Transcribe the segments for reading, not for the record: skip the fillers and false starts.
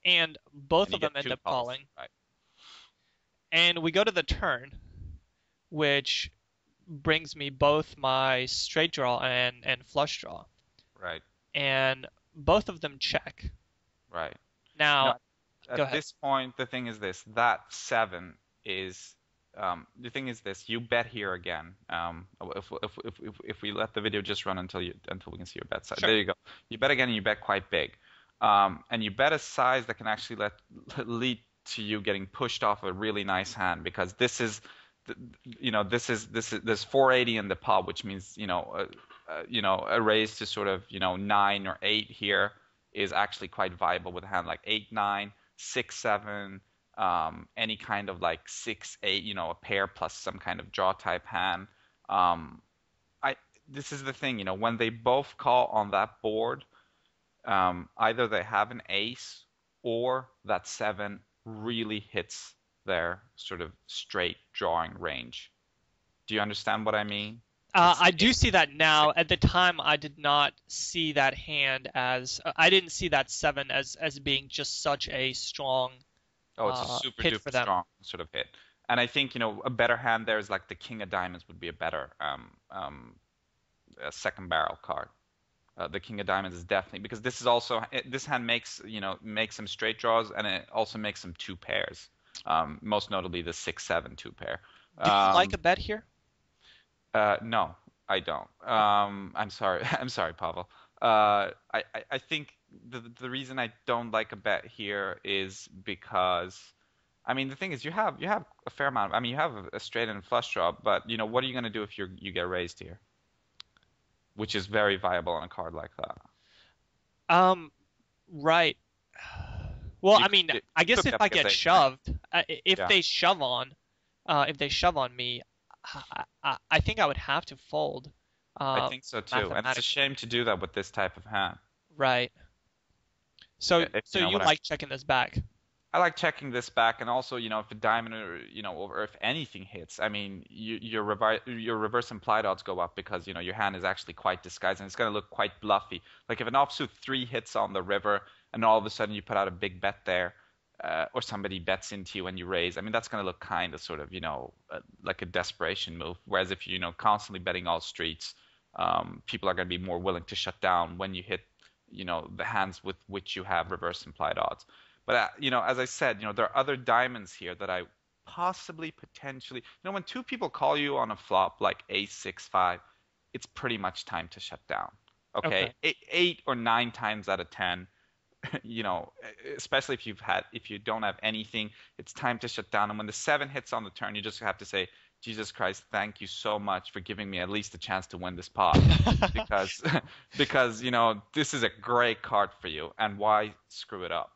and both and you of them get end two up calls, calling. right? And we go to the turn, which brings me both my straight draw and flush draw. Right, And both of them check. right. You know, Now, go at ahead. this point, the thing is this: that seven is the thing is this. You bet here again. If we let the video just run until we can see your bet size. Sure. There you go. You bet again, and you bet quite big. And you bet a size that can actually lead to you getting pushed off a really nice hand because this is, there's 480 in the pot, which means a raise to sort of 9 or 8 here is actually quite viable with a hand like 8 9 6 7, any kind of like 6 8, a pair plus some kind of draw type hand. Um, I This is the thing, when they both call on that board, either they have an ace or that seven really hits their sort of straight drawing range. Do you understand what I mean? It's I do ace see that now. six. At the time, I did not see that hand as I didn't see that seven as being just such a strong Oh, it's a super hit for duper them. strong sort of hit. And I think, a better hand there is like the King of Diamonds would be a better second barrel card. The King of Diamonds is definitely because this is also this hand makes some straight draws and it also makes some two pairs. Most notably the 6 7 two pair. Do you like Um, a bet here? no, I don't. I'm sorry. I'm sorry, Pavel. I think the reason I don't like a bet here is because, I mean, the thing is you have a fair amount. I mean, you have a straight and flush draw, but what are you going to do if you get raised here, which is very viable on a card like that. Um, right. Well, You I could mean, I you guess could if be up I against get ace nine. shoved, if Yeah, they shove on, if they shove on me, I think I would have to fold, I uh, think so too. And it's a mathematically. shame to do that with this type of hand, Right. So, if so you know you what I mean. like checking this back? I like checking this back, and also, if a diamond or if anything hits, I mean, your reverse implied odds go up because your hand is actually quite disguised, and it's going to look quite bluffy. Like if an offsuit three hits on the river, and all of a sudden you put out a big bet there, or somebody bets into you and you raise. I mean, that's going to look kind of sort of like a desperation move. Whereas if you constantly betting all streets, people are going to be more willing to shut down when you hit the hands with which you have reverse implied odds. But as I said, there are other diamonds here that I possibly potentially, when two people call you on a flop like ace 6 5, it's pretty much time to shut down. Okay, Okay. 8 or 9 times out of 10, you know, especially if you don't have anything, it's time to shut down. And when the seven hits on the turn, you just have to say, Jesus Christ, thank you so much for giving me at least a chance to win this pot, because because this is a great card for you, and why screw it up?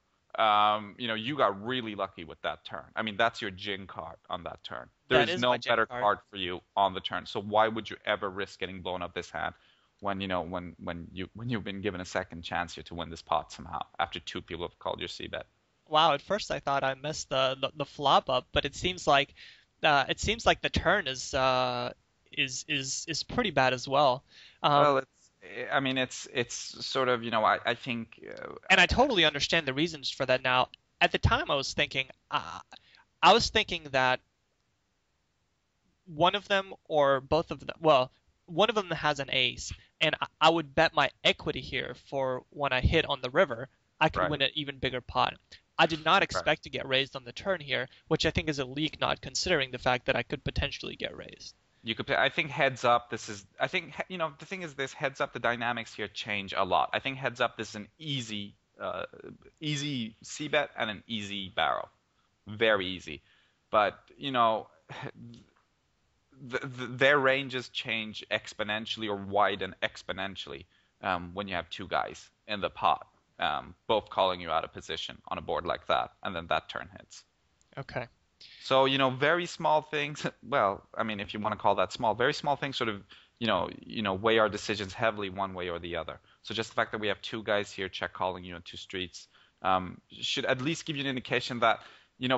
You got really lucky with that turn. I mean, that's your Jin card on that turn. There That is is my no Jin better card. card for you on the turn. So why would you ever risk getting blown up this hand when you've been given a second chance here to win this pot somehow after two people have called your C bet? Wow, at first I thought I messed the flop up, but it seems like the turn is pretty bad as well. Well, Um, I mean, it's sort of, I think, and I totally understand the reasons for that now. At the time, I was thinking that one of them or both of them, well, one of them has an ace, and I would bet my equity here for when I hit on the river, I could right, win an even bigger pot. I did not right. expect to get raised on the turn here, which I think is a leak, not considering the fact that I could potentially get raised. You could play. I think heads up. This is. I think the thing is this heads up. The dynamics here change a lot. I think heads up. This is an easy C bet and an easy barrel, very easy. But their ranges change exponentially or widen exponentially when you have two guys in the pot, both calling you out of position on a board like that, and then that turn hits. Okay. So, very small things. Well, I mean, if you want to call that small, very small things sort of, weigh our decisions heavily one way or the other. So just the fact that we have two guys here check calling, two streets, should at least give you an indication that,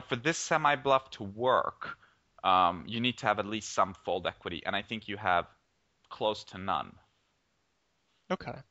for this semi bluff to work, you need to have at least some fold equity, and I think you have close to none. Okay.